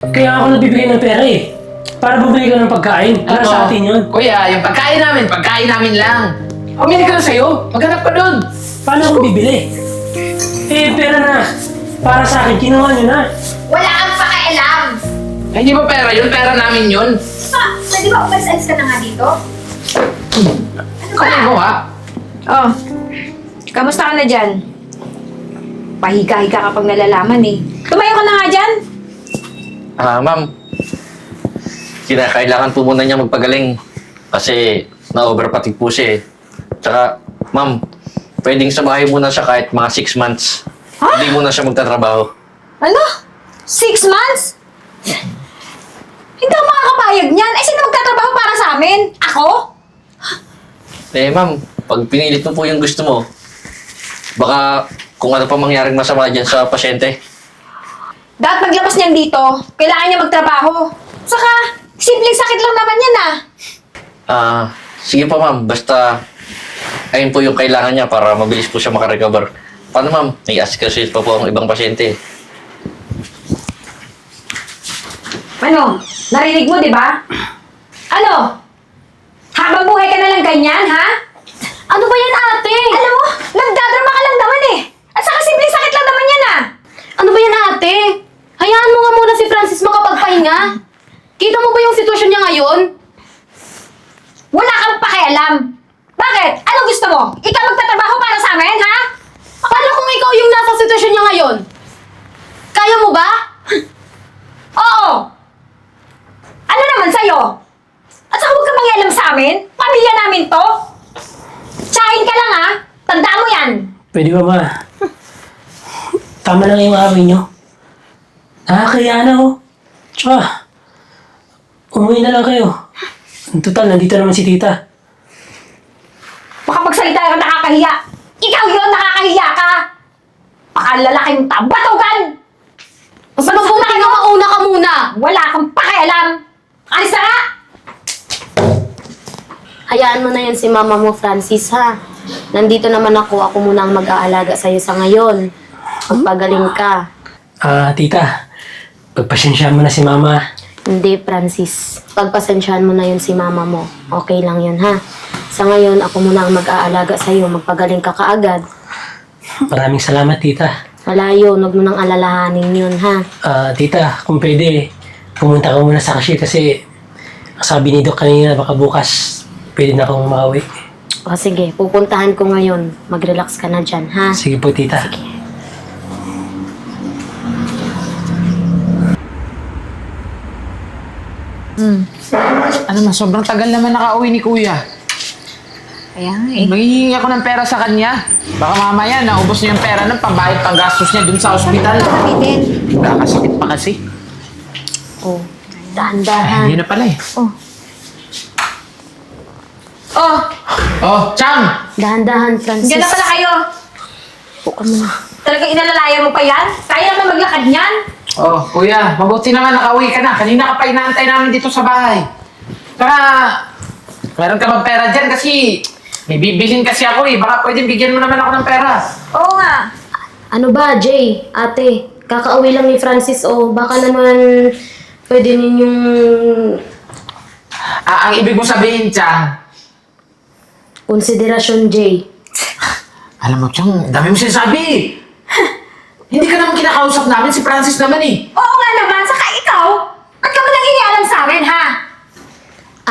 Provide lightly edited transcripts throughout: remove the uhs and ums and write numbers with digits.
Kaya ako nagbibigay ng pera eh. Para bumili ka ng pagkain. Para sa atin yun. Kuya, yung pagkain namin lang. Pumili ka na sa'yo. Maghanap ka doon. Paano ako bibili? Eh, pera na. Para sa akin, kinuha nyo na. Wala kang pakialam! Ay, di ba pera yun? Pera namin yun. Pwede ba umalis-alis ka na nga dito? Kaya mo ha? Oh, kamusta ka na dyan? Pahiga-higa kapag nalalaman eh. Tumayo ka na nga dyan! Ma'am. Kailangan po muna niya magpagaling. Kasi na-overfatigue po siya eh. Tsaka, ma'am, pwedeng sa bahay muna siya kahit mga 6 months. Ha? Hindi muna siya magtatrabaho. Ano? 6 months? Hindi ako makakapayag niyan. Ay, sino magtatrabaho para sa amin? Ako? Eh, ma'am, pag pinilit mo po yung gusto mo, baka kung ano pa mangyaring masama dyan sa pasyente. Dapat paglabas niyan dito, kailangan niya magtrabaho. Saka, simpleng sakit lang naman yan ah. Sige po ma'am, basta ayun po yung kailangan niya para mabilis po siya makarecover. Paano ma'am? May asikaso pa po ang ibang pasyente. Ano? Narinig mo, di ba? Ano? Habang buhay ka na lang ganyan, ha? Ano ba yan, ate? Alam mo, nagdadrama ka lang naman eh. At saka simpleng sakit lang naman yan, ah. Ano ba yan, ate? Hayaan mo nga muna si Francis makapagpahinga. Kita mo ba yung sitwasyon niya ngayon? Wala kang pakialam. Bakit? Anong gusto mo? Ikaw magtatrabaho para sa amin, ha? Paano kung ikaw yung nasa sitwasyon niya ngayon? Kaya mo ba? Oo. Ano naman sa'yo? At saka huwag ka mangialam sa amin. Pamilya namin to. Tsahin ka lang, ha? Tandaan mo yan. Pwede ba ba? Tama lang yung away nyo. Nakakaya na oh. Tsaka, umuwi na lang kayo. Ang total, nandito naman si tita. Baka magsalita ka nakakahiya. Ikaw yun, nakakahiya ka. Baka lalaking tabatugan. Mas mabuti nga mauna ka muna. Wala kang pakialam. Alis na nga! Hayaan mo na yan si mama mo, Francis, ha? Nandito naman ako muna ang mag-aalaga sa'yo sa ngayon. Magpagaling ka. Tita, pagpasensya mo na si mama. Hindi, Francis. Pagpasensyahan mo na yun si mama mo. Okay lang yun, ha? Sa ngayon, ako muna ang mag-aalaga sa'yo. Magpagaling ka kaagad. Maraming salamat, tita. Wala yun. Huwag mo nang alalahanin yun, ha? Tita, kung pwede, pumunta ka muna sa cashier kasi sabi ni Doc kanina, baka bukas pwede na akong mauwi. O sige, pupuntahan ko ngayon. Mag-relax ka na dyan, ha? Sige po, tita. Sige. Ano mas sobrang tagal naman nakauwi ni kuya. Kaya nga eh. Maghihingi ako ng pera sa kanya. Baka mamaya naubos niya yung pera ng pambayad panggastos niya dun sa ospital. Din. Kakasakit pa kasi. Oh, Ay, dahan-dahan. yun na pala eh. Oh, Oh, Chang! Dahan-dahan, Francis. dyan na pala kayo. Po ka muna. Talagang inalalaya mo pa yan? Kaya naman maglakad niyan? Oh, kuya, mabuti naman nakauwi ka na. Kanina ka pa inaantay namin dito sa bahay. Saka, meron ka bang pera dyan kasi may bibilin kasi ako eh. Baka pwedeng bigyan mo naman ako ng pera. Oo nga. Ano ba, Jay? Ate, kakauwi lang ni Francis o baka naman pwede ninyong... Ang ibig mo sabihin, Chang, konsiderasyon, Jay. alam mo, Chang, dami mo sinasabi. Hindi ka naman kinakausap namin, si Francis naman eh. Oo nga naman. Saka ikaw, ba't ka mo nangingialam sa amin, ha?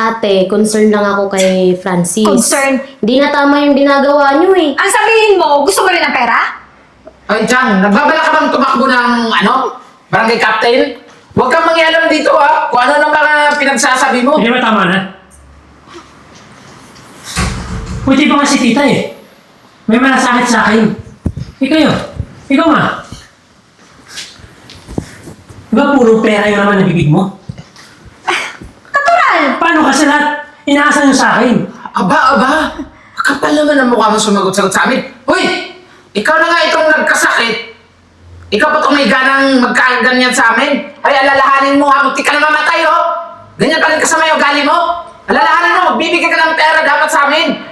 Ate, concern lang ako kay Francis. Concern? Hindi na tama yung ginagawa niyo eh. Ang sabihin mo, gusto mo rin ng pera? Ay, Chang, nagbabala ka bang tumakbo ng, barangay captain? Huwag kang mangialam dito ha, kung ano ng mga pinagsasabi mo. Hindi ba tama na? Pwede ba nga si tita eh? May malasakit sa akin. Ikaw nga. Diba puro pera yung naman nabibig mo? Natural! Paano kasi lahat inaasa nyo sa akin? Aba, kapal naman ang mukha mo sumagot-sagot sa amin. Hoy, ikaw na nga itong nagkasakit. Ikaw pa itong may ganang magkaganyan sa amin. Ay, alalahanin mo ha, munti ka na mamatay oh. Ganyan pa rin kasama yung ugali mo. Alalahanin mo, magbibigay ka ng pera dapat sa amin.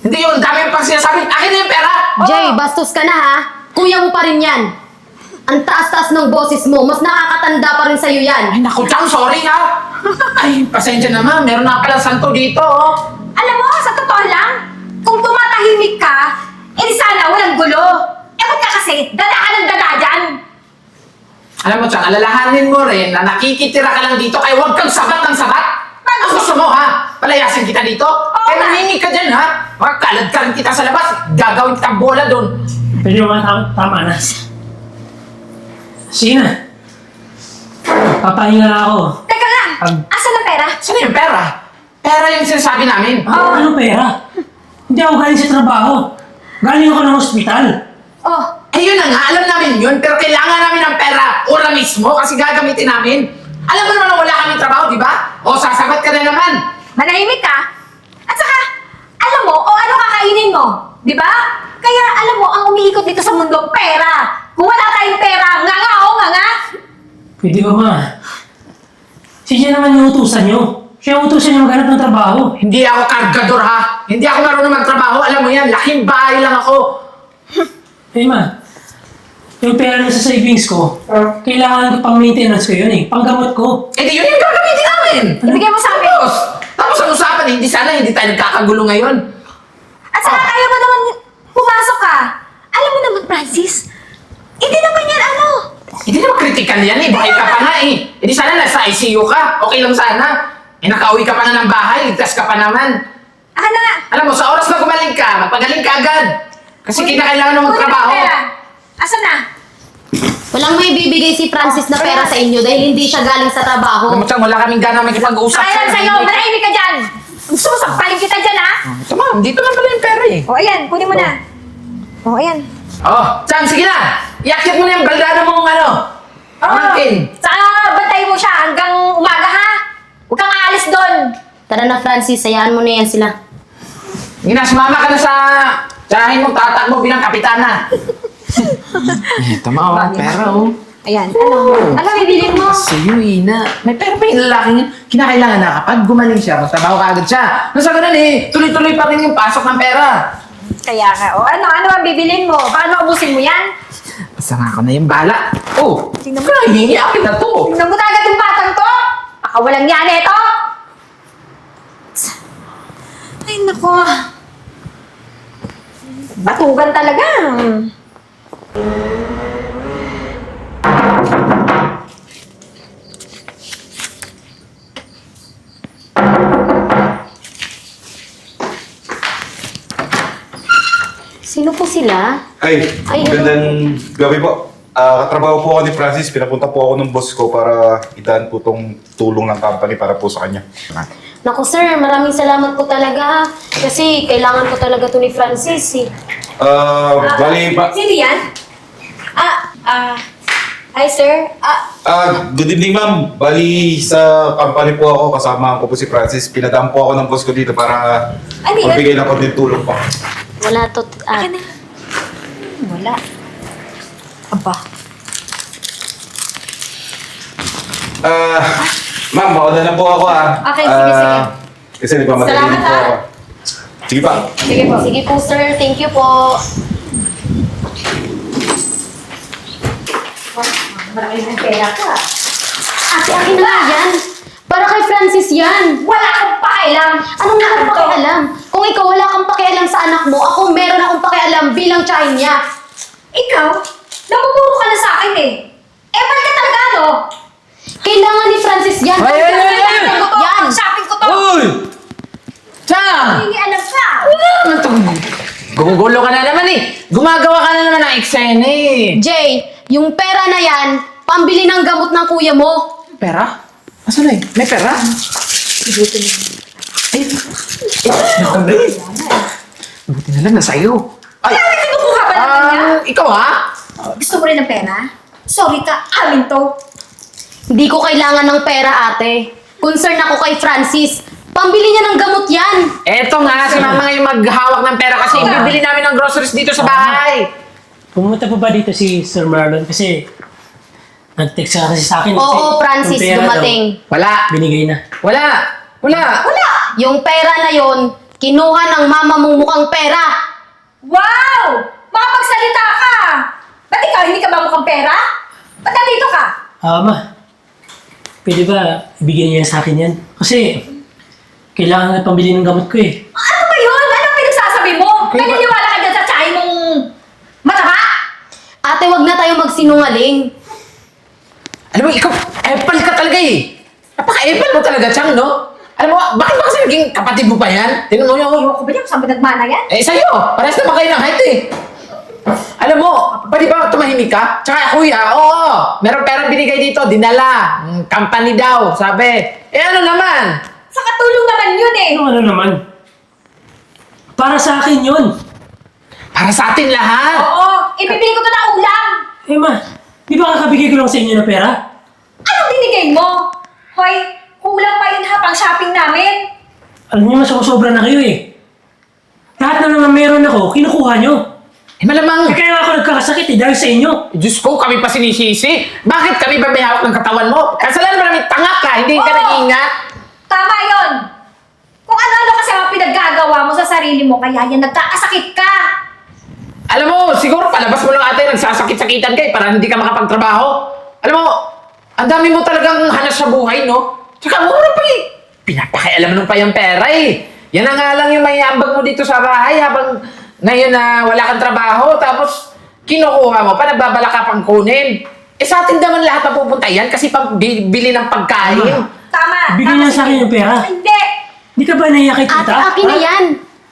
Hindi yun, dami yung pang sinasabi. Akin na yung pera. Jay, bastos ka na ha. Kuya mo pa rin yan. Ang taas-taas ng boses mo, mas nakakatanda pa rin sa'yo yan. Ay, naku, Chang, sorry ha. Ay, pasensya na ma. Meron na pala santo dito, oh. Alam mo, sa totoo lang, kung tumatahimik ka, di sana walang gulo. Ba't ka kasi, dada ka ng dada dyan? Alam mo, Chang, alalahanin mo rin na nakikitira ka lang dito kaya huwag kang sabat ng sabat. Ang gusto mo, ha? Palayasin kita dito? Kaya nga. nangingi ka dyan, ha? Makakalad ka rin kita sa labas. Gagawin kitang bola doon. Pwede mo tama na. Sige na. Papahinga na ako. Teka nga, asan ang pera? Saan yung pera? Pera yung sinasabi namin. Ano pera? Hindi ako galing sa trabaho. Galing ako ng ospital. Oh, Eh yun na nga, alam namin yun, pero kailangan namin ng pera. Ora mismo, kasi gagamitin namin. Alam mo naman na wala kaming trabaho, di ba? O sasabat ka na naman. manahimik ka. At saka, alam mo, o ano kakainin mo? Di ba? Kaya alam mo, ang umiikot dito sa mundo, pera. Kung wala tayong pera, nga o nga. Pwede ba ma? Siya naman yung utusan nyo. Siya yung utusan nyo maghanap ng trabaho. Hindi ako kargador, ha? Hindi ako marunong magtrabaho. Alam mo yan, laking bahay lang ako. Eh ma, yung pera na sa savings ko, kailangan ko pang maintenance ko yun eh. Panggamot ko. Eh di yun yung gagamitin namin. Ibigay mo sa amin. Tapos ang usapan, hindi tayo nagkakagulo ngayon. At saka kaya mo naman pumasok ka. Alam mo naman, Francis, hindi naman yan ano. Hindi naman critical yan eh. Buhay ka pa nga eh. Eh di sana nasa ICU ka. Okay lang sana. Eh nakauwi ka pa na ng bahay. Ligtas ka pa naman. Aka na nga. Alam mo, sa oras na gumaling ka, magpagaling ka agad. Kasi kinakailangan mo magtrabaho. Kunin mo ang pera. Asan na? Walang may bibigay si Francis na pera sa inyo dahil hindi siya galing sa trabaho. Alam mo, Chang, wala kaming gana makipag-usap Kaya lang sa'yo, manahimik ka dyan. Gusto mo sampalin kita dyan, ha? Ito ma'am, dito lang pala yung pera eh. O, ayan, kunin mo na. O, ayan. Oh, Chang, sige na. Iakyat mo na yung baldada mong ano. Pamangkin. Saka bantayin mo siya hanggang umaga, ha? Huwag kang aalis doon. Tara na Francis, hayaan mo na yan sila. Sige na, sumama ka na sa tsahin mo, tatakbo bilang kapitana. Tama oh, pera oh. Ayan, ano bibilin mo? Sa'yo, Ina. May pera pa yung lalaki niya. Kinakailangan na kapag gumaling siya, magtrabaho ka agad siya. Nasa ganun eh, tuloy-tuloy pa rin yung pasok ng pera. Kaya nga, o ano ang bibilin mo? Paano ubusin mo yan? Basta nga ako na yung bala. Oh, Tingnan mo. hingi akin na to. Tingnan mo talaga itong batang to? Baka walang yan ito. Ay, nako. Batugan talaga. Sino po sila? Ay, Ay, magandang gabi po. Katrabaho po ako ni Francis. Pinapunta po ako ng boss ko para idaan po tong tulong ng company para po sa kanya. Naku sir, maraming salamat po talaga. Kasi kailangan ko talaga to ni Francis eh. Bali ba? Sino yan? Hi sir. Good evening ma'am. Bali sa company po ako, kasama ko po si Francis. Pinadaan po ako ng boss ko dito para Ano yun? magbigay ng konting tulong po. Wala to. Wala. Aba. Ma'am, mauna na po ako Okay, sige, sige. Kasi nagmamadali Salamat, din po ako. Sige pa. Sige po. Sige po sir, thank you po. Marami ng pera ka. Ate, akin na nga yan. Para kay Francis yan. Wala kang pakialam. Anong wala kang pakialam? Kung ikaw wala kang pakialam sa anak mo, ako meron akong pakialam bilang tiyahin niya. Ikaw, namumuro ka na sa akin eh. Eh, ba't ka talaga ano? Kailangan ni Francis yan. Shopping ko to. Yan. Shopping ko to. Uy! Chang! Hindi alam ka. Ano to? Gumugulo ka na naman eh. Gumagawa ka na naman ng eksena eh. Jay, yung pera na yan, pambili ng gamot ng kuya mo. Pera? Asan na eh? May pera? Ay, natanda eh. Buti na lang na sa'yo. Ay, Kinukuha ba naman niya? ikaw ha? Gusto mo rin ng pera? Sorry ka, amin to. Hindi ko kailangan ng pera, ate. Concern ako kay Francis. Pambili niya ng gamot yan. Eto nga, si mama nga yung maghawak ng pera kasi bibili namin ng groceries dito sa bahay. Pumunta po ba dito si Sir Marlon? Kasi nag-text ka kasi sa akin. Oo, Francis, Yung pera dumating. Wala. daw, binigay na. Wala. Wala. Wala. Yung pera na yon, kinuha ng mama mong mukhang pera. Wow! Makapagsalita ka! Ba't ikaw, hindi ka ba mukhang pera? Ba't nandito ka? Ma, pwede ba ibigay niya sa akin yan? Kasi, kailangan na pambili ng gamot ko eh. Ano ba yun? Anong pinagsasabi mo? Naniniwala ka dyan sa tsahe mong mataba? Ate, wag na tayo magsinungaling. Alam mo, ikaw, epal ka talaga eh. Napaka-epal mo talaga, Chang, no? Alam mo, bakit ba kasi naging kapatid mo pa yan? Tingnan mo yun. Ayoko ba yan? Saan ba nagmana yan? Eh, sa'yo, parehas naman kayo ng height eh. Alam mo, pwede ba tumahimik ka? Tsaka kuya, oo, meron perang binigay dito, dinala. Company daw, sabi. Eh ano naman? Sa katulong naman yun eh. Ano naman? Para sa akin yun. Para sa atin lahat. Oo, ibibili ko to na ulam. Ma, di ba kakabigay ko lang sa inyo ng pera? Anong binigay mo? Hoy, kulang pa yun ha, pang shopping namin. Alam niyo, mas sobra na kayo eh. Lahat na naman meron ako, kinukuha nyo. Eh malamang, Kaya nga ako nagkakasakit eh, dahil sa inyo. Diyos ko, kami pa sinisisi. Bakit kami ba may hawak ng katawan mo? Kasalanan mo namin tanga ka, hindi ka Oo. nag-iingat. Tama yun. Kung ano-ano kasi ang pinaggagawa mo sa sarili mo, kaya yan nagkakasakit ka. Alam mo, siguro palabas mo lang ate, nagsasakit-sakitan ka eh, para hindi ka makapagtrabaho. Alam mo, ang dami mo talagang hanas sa buhay, no? Tsaka mura pa eh. Pinapakialam mo pa yung pera eh. Yan na nga lang yung may ambag mo dito sa bahay habang ngayon na wala kang trabaho, tapos kinukuha mo pa, nagbabala ka pang kunin. Eh sa atin naman lahat na pupunta yan kasi pambili ng pagkain. Tama. Bigyan tama niya sa akin sige. yung pera. Hindi. Di ka ba naiyak kay tita? Ate, akin na Ha? yan.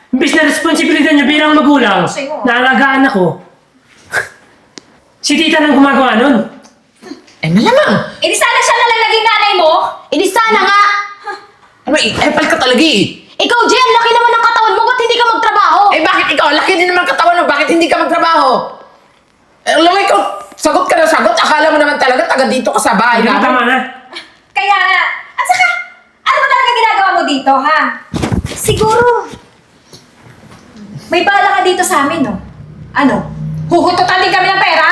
Imbis na responsibilidad niya bilang magulang, Sa'yo. naalagaan ako. Si tita nang gumagawa nun. Eh malamang. Eh di sana siya na lang naging nanay mo. E di sana nga. Ano, epal ka talaga eh. Ikaw, Jen, laki naman ng katawan mo. Ba't hindi ka magtrabaho? Eh bakit ikaw? Laki din naman katawan mo. Bakit hindi ka magtrabaho? Eh, alam mo ikaw, sagot ka na sagot. Akala mo naman talaga taga dito ka sa bahay Hindi namin. tama na. Kaya nga. At saka, ano ba talaga ginagawa mo dito, ha? Siguro, may bala ka dito sa amin, no? Ano? Huhututan din kami ng pera?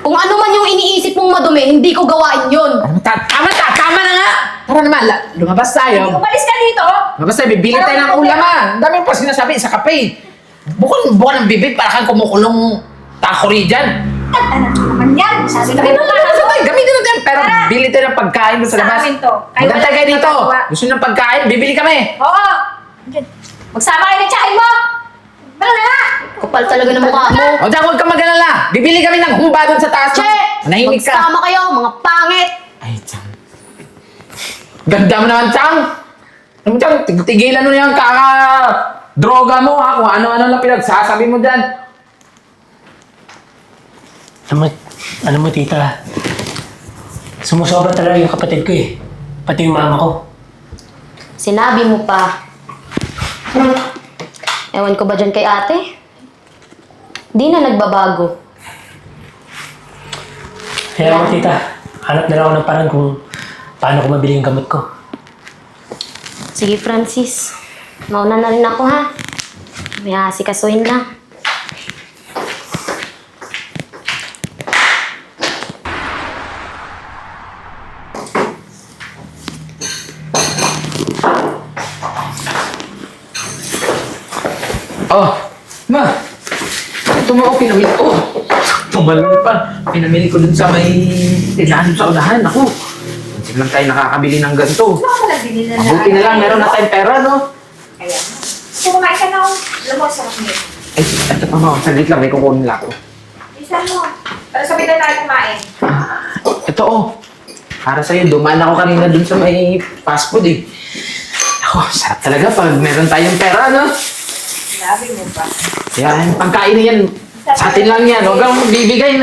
Kung ano man yung iniisip mong madumi, hindi ko gawain yun. Ano, tama na nga. Tara naman, lumabas tayo. Umalis ka dito. Lumabas tayo, bibili tayo ng ulam ah. Ang dami mo pa sinasabi sa kape. Bukan ng bibig para kang kumukulong takori dyan. At anak naman yan. Sabi Sabi mo, gamitin natin. Pero Tara. bili tayo ng pagkain doon sa Sa labas. amin to. Kayo Magantay wala kayo kang dito. magagawa. Gusto nyo ng pagkain, bibili kami. Oo. Magsama kayo ng tsahin mo. Bala na nga. Kapal talaga ng mukha mo. O dyan, huwag kang mag-alala. Bibili kami ng humba doon sa taas. Che! Manahimik ka. Magsama kayo, mga pangit. Ay, Chang. Ganda mo naman, Chang. Alam mo, Chang, tigilan mo na yung kaka-droga mo, ha? Kung ano-ano lang pinagsasabi mo dyan. Alam mo tita, sumusobra talaga yung kapatid ko eh. Pati yung mama ko. Sinabi mo pa. Ewan ko ba dyan kay ate? Di na nagbabago. Kaya mo tita, hanap na lang ako ng parang kung paano ko mabili yung gamot ko. Sige, Francis. Mauna na rin ako, ha? May asikasuhin lang. Oh, ma. Ito mo ako pinamili ko. Tumalun pa. Pinamili ko dun sa may tindahan sa unahan. Ako. Hindi lang tayo nakakabili ng ganito. Ano ka lang binili na Mabuti na lang, meron na tayong pera, no? Kaya. Kung kumain ka na, oh. Alam mo, sarap niyo. Ay, ito pa mo. Saglit lang, may kukunin lang ako. Isa mo. Para sabihin na tayo kumain. Ito, oh. Para sa'yo, dumaan ako kanina dun sa may fast food, eh. Ako, sarap talaga pag meron tayong pera, no? Sabi mo pa. Yan, pagkain na yan. Sa atin lang yan. Huwag kang bibigay.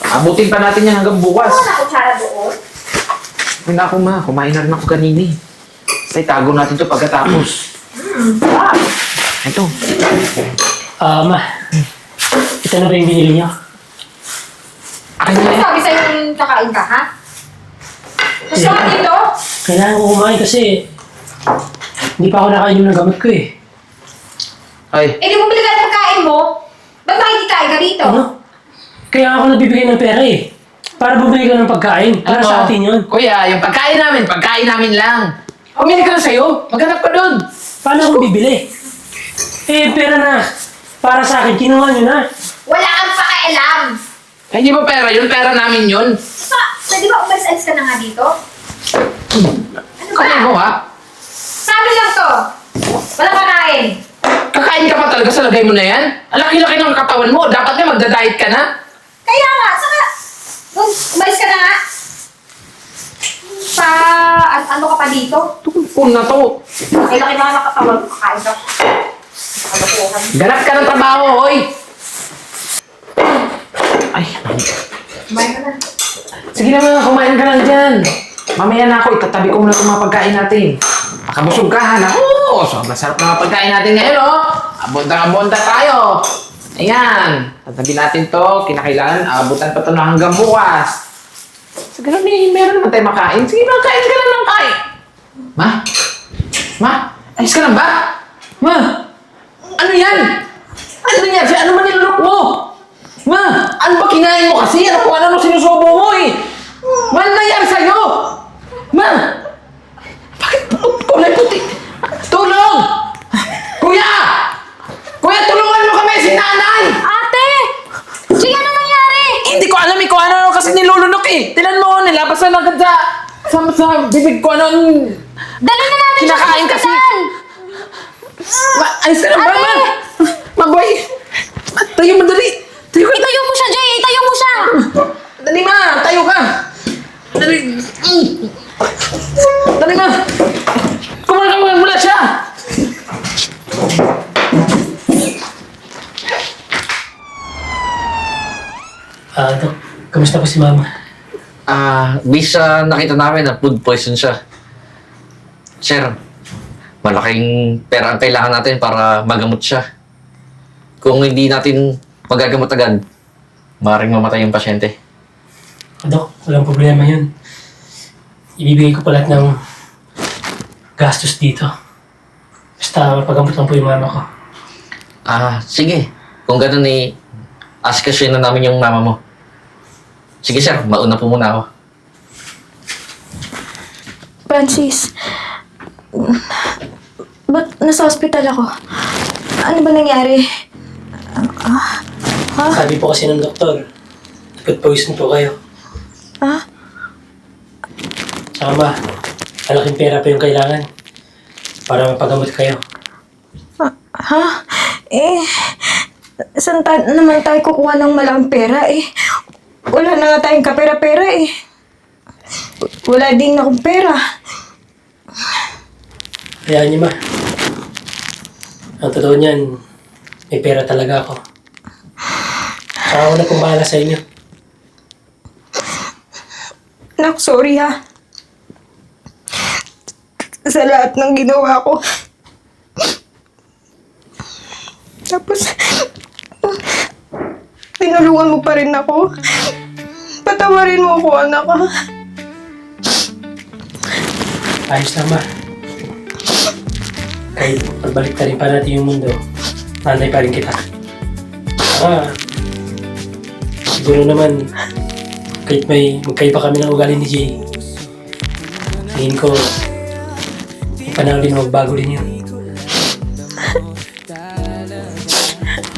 Abutin pa natin yan hanggang bukas. Ano na kutsara doon? Hindi ako ma, kumain na rin ako kanina eh. Basta itago natin to pagkatapos. Wow. Ito. Ma, ito na ba yung binili niyo? Akin na Ano yan. sabi sa'yo yung kakain ka, ha? Gusto ka dito? Kailangan ko kumain kasi hindi pa ako nakainom ng gamot ko eh. Ay, Eh, di mo bili ka ng pagkain mo? Ba't makikikain ka dito? Ano? Kaya ako nagbibigay ng pera eh. Para bumili ka ng pagkain. Para sa atin yun. Kuya, yung pagkain namin lang. Pumili ka na sa'yo. Maghanap ka doon. Paano akong bibili? Eh, pera na. Para sa akin, kinuha niyo na. Wala kang pakialam. Ay, di ba pera yun? Pera namin yun. Pwede ba umalis-alis ka na nga dito? Ano ba? Kaya mo ha? Sabi lang to. Walang kakain. Kakain ka pa talaga sa lagay mo na yan? Ang laki-laki ng katawan mo. Dapat nga magda-diet ka na. Kaya nga, saka, umalis ka na nga. Ano ka pa dito? Tungkol na to. Laki-laki na nga ng katawan mo, kakain ka. Nakabatuhan. Ganap ka ng trabaho, hoy! Ay, Kumain ka na. sige na mga, kumain ka lang dyan. Mamaya na ako, itatabi ko muna itong mga pagkain natin. Makabusog ka, ha? Oo, sobrang sarap ng mga pagkain natin ngayon, oh. Abonda tayo. Ayan, tatabi natin to. Kinakailangan, abutan pa to na hanggang bukas. Sa ganun, meron naman tayo makain. Sige, makain ka lang ng kain. Ma? Ma? Ayos ka lang ba? Ma? Ano yan? Ano yan? Ano man nilulok mo? Ma, ano ba kinain mo kasi? Ano kung ano sinusubo mo eh? Ma, ano nangyari sa'yo? Ma! Bakit kulay puti? Tulong! Kuya! Kuya, tulungan mo kami si nanay! Ate! Sige, ano nangyari? Hindi ko alam eh kung ano kasi nilulunok eh. Tinan mo, nilabas na lang sa bibig ko ano. Dali na natin siya sa Kinakain kasi. ospital! Ma, ayos ka lang ba, ma? Maboy! Tayo mo dali! Tayo ka! Itayo mo siya, Jay! Itayo mo siya! Dali ma! Tayo ka! Dali! Dali ma! Kumakamang mula siya! Dok, kamusta po si Mama? Based sa nakita namin na food poison siya. Sir, malaking pera ang kailangan natin para magamot siya. Kung hindi natin magagamot agad, maaaring mamatay yung pasyente. Dok, walang problema yun. Ibibigay ko pa lahat ng gastos dito. Basta mapagamot lang po yung mama ko. Sige. Kung ganun asikasuhin na namin yung mama mo. Sige sir, mauna po muna ako. Francis, ba't nasa hospital ako? Ano ba nangyari? Sabi po kasi ng doktor, food poison po kayo. Ha? Tsaka ma, malaking pera pa yung kailangan para mapagamot kayo. Ha? Saan naman tayo kukuha ng malaking pera eh? Wala na nga tayong kapera-pera eh. Wala din akong pera. Hayaan niyo ma. Ang totoo niyan, may pera talaga ako. Tsaka ako na pong bahala sa inyo. Nak, sorry ha. Sa lahat ng ginawa ko. Tapos, tinulungan mo pa rin ako. Patawarin mo ako, anak ha. Ayos lang ma. Kahit pagbalik na rin pa natin yung mundo, nanay pa rin kita. Siguro naman, kahit may magkaiba kami ng ugali ni Jay, tingin ko, may panahon din magbago din yun.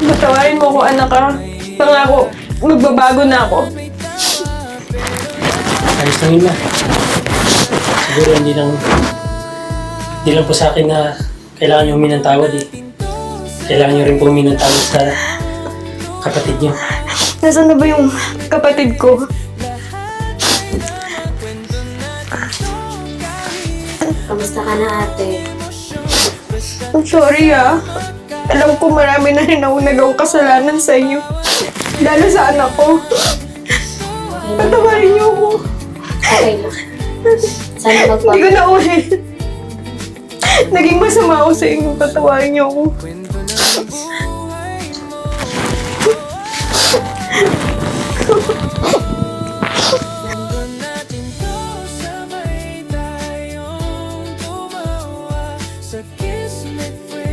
Patawarin mo ako, anak ha. Pangako, magbabago na ako. Ayos lang yun ma. Siguro hindi lang po sa akin na kailangan nyo humingi ng tawad eh. Kailangan nyo rin po humingi ng tawad sa kapatid nyo. Nasaan na ba yung kapatid ko? Kamusta ka na, ate? I'm sorry ah. Alam ko marami na rin ako nagawang kasalanan sa inyo. Lalo sa anak ko. Patawarin niyo ako. Okay lang. Sana Hindi ko na ulit. Naging masama ako sa inyo. Patawarin niyo ako.